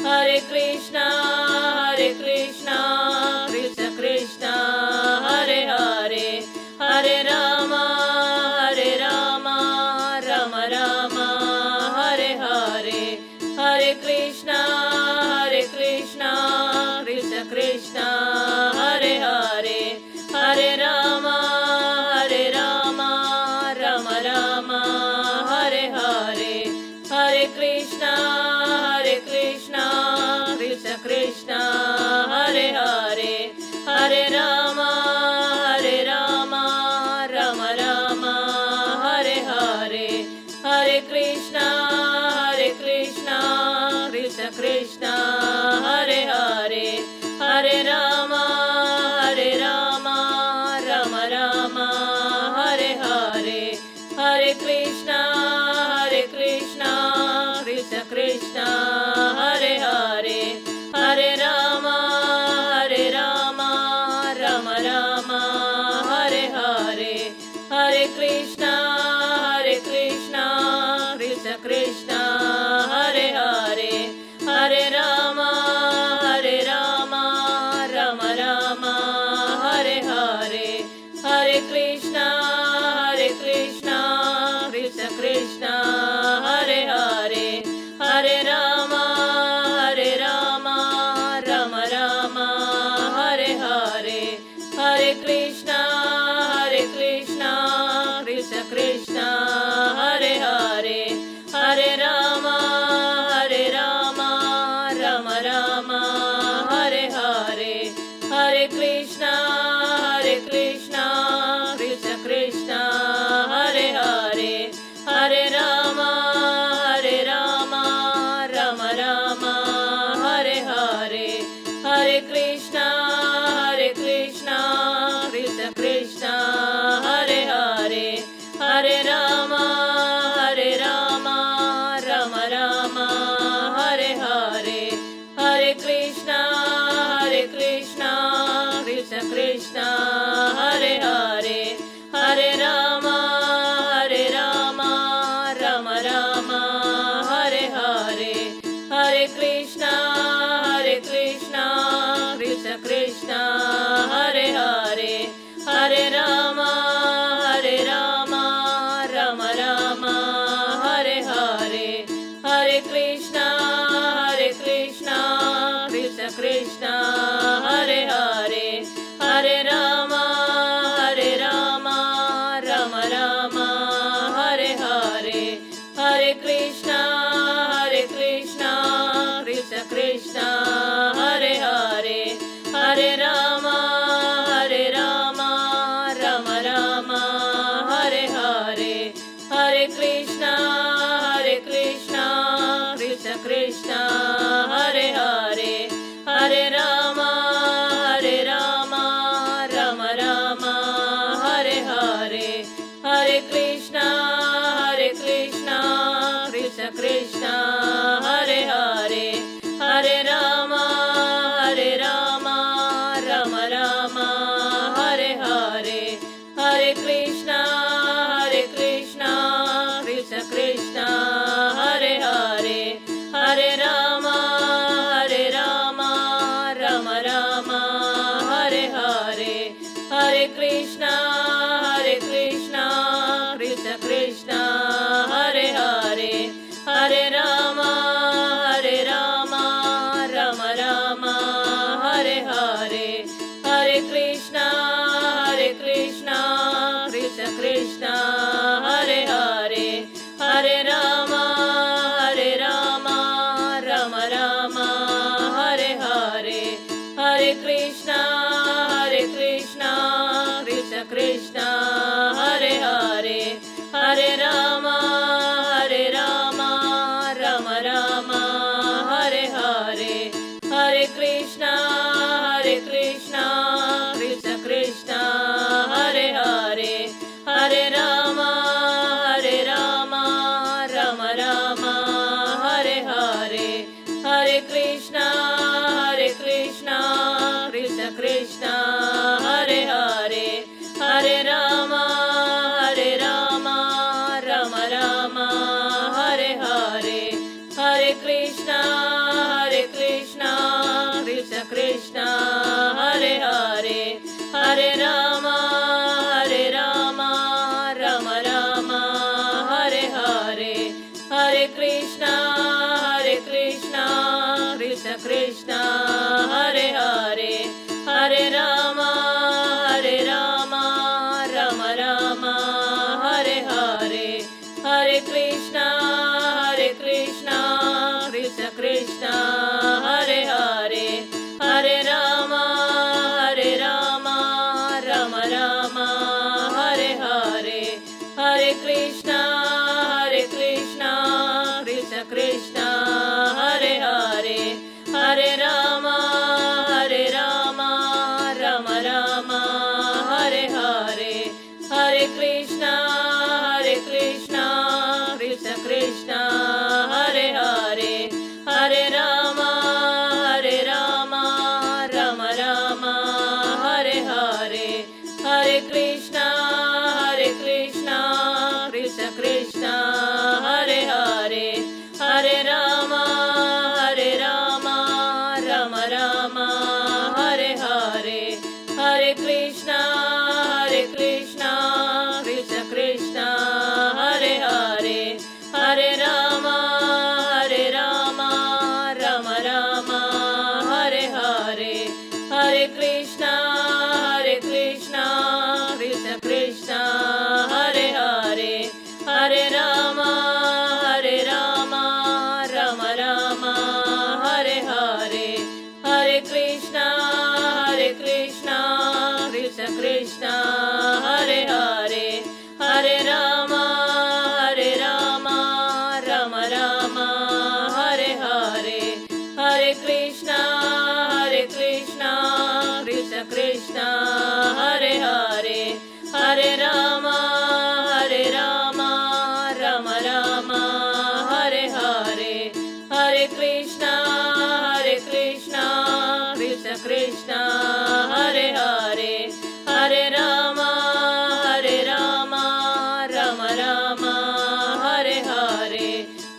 Hare Krishna, Krishna Krishna, Hare Hare, Hare Rama, Rama Rama, Hare Hare, Hare Krishna, Krishna Krishna, Hare Hare, Hare Rama, Rama Rama, Hare Hare, Hare Krishna, Krishna Krishna, Hare Hare, Hare Rama, Rama Rama, Hare Hare, Hare Krishna, Krishna Krishna, Hare Hare, Hare Rama, Rama Rama, Hare Hare, Hare Krishna, Krishna Krishna, Hare Hare, Hare Rama, Rama Rama, Hare Hare, Hare Krishna, Krishna Krishna, Hare Hare, Hare Rama, Rama Rama, Hare Hare, Hare Krishna, Krishna Krishna, Hare Hare, Hare Rama, Rama Rama, Hare Hare, Hare Krishna, Krishna Krishna, Hare Hare, Hare Rama, Rama Rama, Hare Hare, Hare Krishna, Krishna Krishna, Hare Hare, Hare Rama, Rama Rama, Hare Hare, Hare Krishna, Krishna Krishna, Hare Hare, Hare Rama, Rama Rama, Hare Hare, Hare Krishna, Krishna Krishna, Hare Hare, Hare Rama, Rama Rama, Hare Hare, Hare Krishna, Krishna Krishna, Hare Hare, Hare Rama, Rama Rama, Hare Hare, Hare Krishna, Krishna Krishna, Hare Hare, Hare Rama, Rama Rama, Hare Hare, Hare Krishna, Krishna Krishna, Hare Hare, Hare Rama, Rama Rama, Hare Hare, Hare Krishna, Krishna Krishna, Hare Hare, Hare Rama, Rama Rama, Hare Hare, Hare Krishna, Krishna Krishna, Hare Hare, Hare Rama, Rama Rama, Hare Hare, Hare Krishna, Krishna Krishna, Hare Hare, Hare Rama, Rama Rama, Hare Hare, Hare Krishna, Krishna Krishna, Hare Hare, Hare Rama, Rama Rama, Hare Hare, Hare Krishna, Krishna Krishna, Hare Hare, Hare Rama, Rama Rama, Hare Hare, Hare Krishna, Krishna Krishna, Hare Hare, Hare Rama, Rama Rama, Hare Hare, Hare Krishna, Krishna Krishna, Hare Hare, Hare Rama, Rama Rama, Hare Hare, Hare Krishna, Krishna Krishna, Hare Hare, Hare Rama, Rama Rama, Hare Hare, Hare Krishna, Krishna Krishna Hare Hare Hare Rama Rama Rama Hare Hare Hare Krishna Krishna Krishna Hare Hare Hare Rama Rama Rama Hare Hare Hare Krishna Krishna Krishna Hare Hare Hare Rama Rama Rama Hare Hare Hare Krishna Krishna Krishna Hare Hare Hare Rama Rama Rama Hare Hare Hare Krishna Krishna Krishna Hare Hare Hare Rama Rama Rama Hare Hare Hare Krishna Krishna Krishna Hare Hare Hare Rama Rama Rama Hare Hare Hare Krishna Krishna Krishna Hare Hare Hare Rama Rama Rama Hare Hare Hare Krishna Krishna Krishna Hare Hare Hare Rama Rama Rama Hare Hare Hare Krishna Krishna Krishna Hare Hare Hare Rama Rama Rama Hare Hare Hare Krishna Krishna Krishna Hare Hare Hare Rama Rama Rama Hare Hare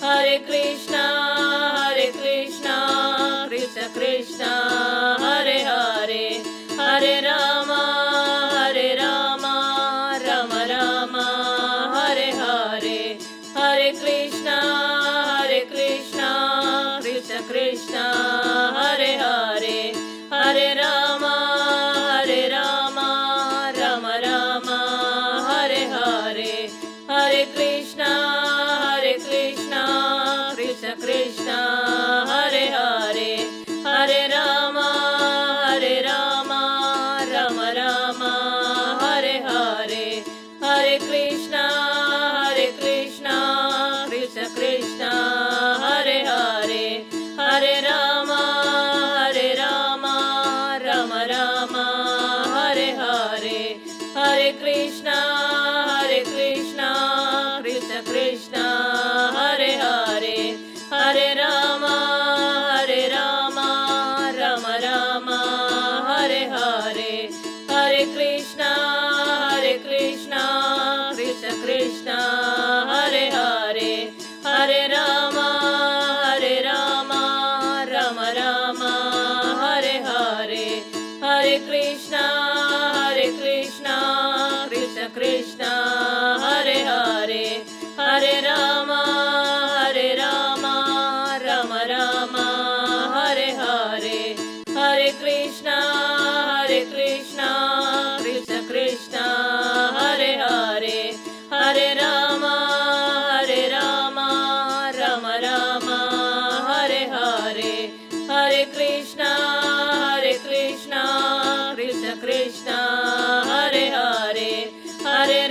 Hare Krishna Krishna Krishna Hare Hare Hare Rama Rama Rama Hare Hare Hare Krishna Krishna Krishna Hare Hare Hare Rama Rama Rama Hare Hare Hare Krishna Krishna Krishna Hare Hare Hare Rama Rama Rama Hare Hare Hare Krishna Krishna Krishna Hare Hare Hare Rama Rama Rama Hare Hare Hare Krishna Krishna Krishna Hare Hare Hare Rama Rama Rama Hare Hare Hare Krishna Krishna Krishna Hare Hare Hare Rama Rama Rama Hare Hare Hare Krishna Krishna Krishna Hare Hare Hare Rama Rama Rama Hare Hare Hare Krishna Krishna Krishna Hare Hare Hare Rama Rama Rama Hare Hare Hare Krishna Krishna Krishna Hare Hare Hare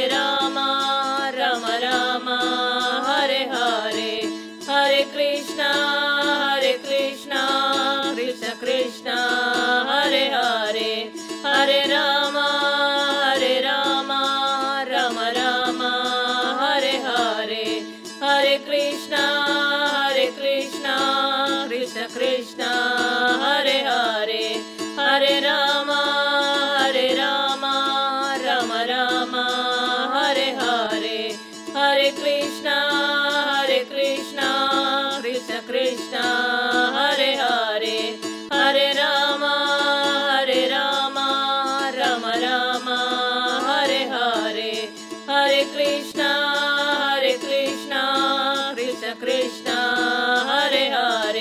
Rama Rama Rama Hare Hare Hare Krishna Krishna Krishna Hare Hare Hare Rama Rama Rama Hare Hare Hare Krishna Krishna Krishna Hare Hare Hare Rama Rama Rama Hare Hare Hare Krishna Krishna Krishna Hare Hare Hare Rama Rama Rama Hare Hare Hare Krishna Krishna Krishna Hare Hare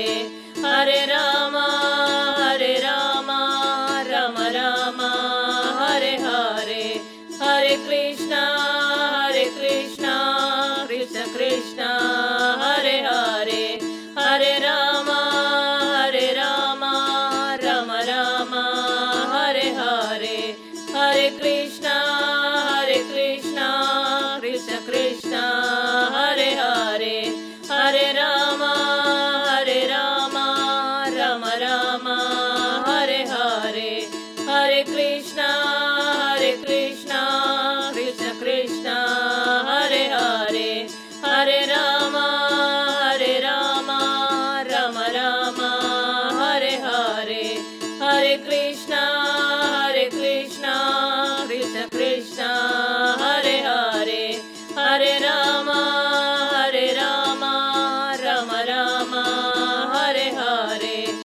Hare Krishna, Krishna Krishna, Hare Hare, Hare Rama, Rama Rama, Hare Hare, Hare Krishna, Krishna Krishna,